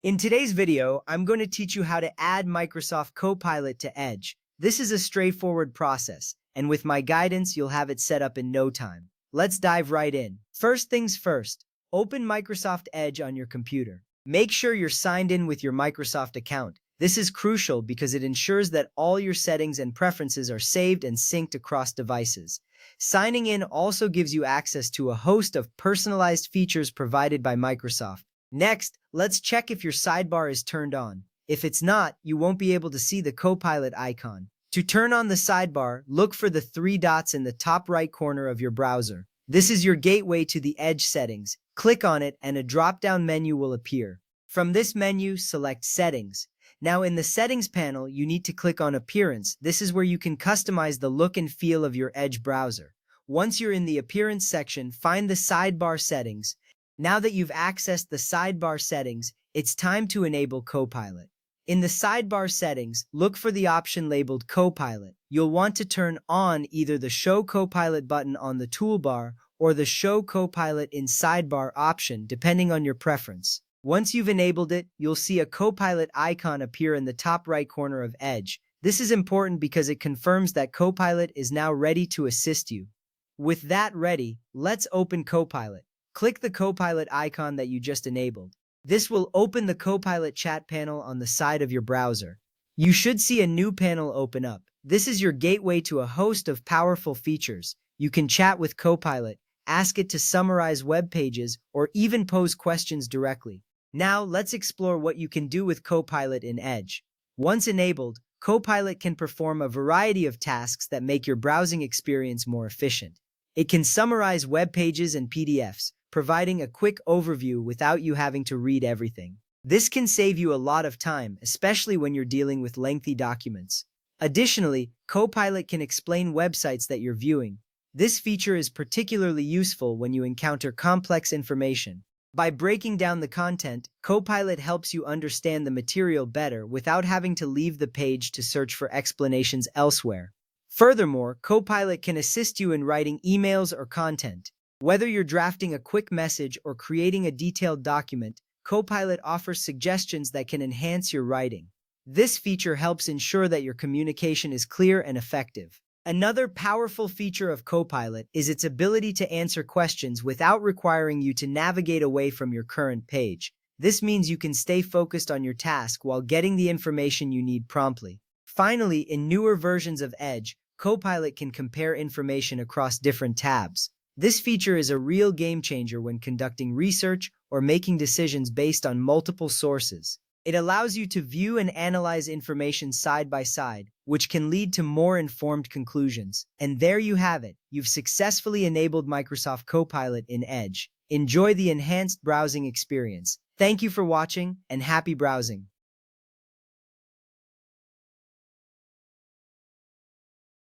In today's video, I'm going to teach you how to add Microsoft Copilot to Edge. This is a straightforward process, and with my guidance, you'll have it set up in no time. Let's dive right in. First things first, open Microsoft Edge on your computer. Make sure you're signed in with your Microsoft account. This is crucial because it ensures that all your settings and preferences are saved and synced across devices. Signing in also gives you access to a host of personalized features provided by Microsoft. Next, let's check if your sidebar is turned on. If it's not, you won't be able to see the Copilot icon. To turn on the sidebar, look for the three dots in the top right corner of your browser. This is your gateway to the Edge settings. Click on it and a drop-down menu will appear. From this menu, select Settings. Now in the Settings panel, you need to click on Appearance. This is where you can customize the look and feel of your Edge browser. Once you're in the Appearance section, find the Sidebar Settings. Now that you've accessed the sidebar settings, it's time to enable Copilot. In the sidebar settings, look for the option labeled Copilot. You'll want to turn on either the Show Copilot button on the toolbar or the Show Copilot in Sidebar option, depending on your preference. Once you've enabled it, you'll see a Copilot icon appear in the top right corner of Edge. This is important because it confirms that Copilot is now ready to assist you. With that ready, let's open Copilot. Click the Copilot icon that you just enabled. This will open the Copilot chat panel on the side of your browser. You should see a new panel open up. This is your gateway to a host of powerful features. You can chat with Copilot, ask it to summarize web pages, or even pose questions directly. Now, let's explore what you can do with Copilot in Edge. Once enabled, Copilot can perform a variety of tasks that make your browsing experience more efficient. It can summarize web pages and PDFs, providing a quick overview without you having to read everything. This can save you a lot of time, especially when you're dealing with lengthy documents. Additionally, Copilot can explain websites that you're viewing. This feature is particularly useful when you encounter complex information. By breaking down the content, Copilot helps you understand the material better without having to leave the page to search for explanations elsewhere. Furthermore, Copilot can assist you in writing emails or content. Whether you're drafting a quick message or creating a detailed document, Copilot offers suggestions that can enhance your writing. This feature helps ensure that your communication is clear and effective. Another powerful feature of Copilot is its ability to answer questions without requiring you to navigate away from your current page. This means you can stay focused on your task while getting the information you need promptly. Finally, in newer versions of Edge, Copilot can compare information across different tabs. This feature is a real game changer when conducting research or making decisions based on multiple sources. It allows you to view and analyze information side by side, which can lead to more informed conclusions. And there you have it. You've successfully enabled Microsoft Copilot in Edge. Enjoy the enhanced browsing experience. Thank you for watching, and happy browsing.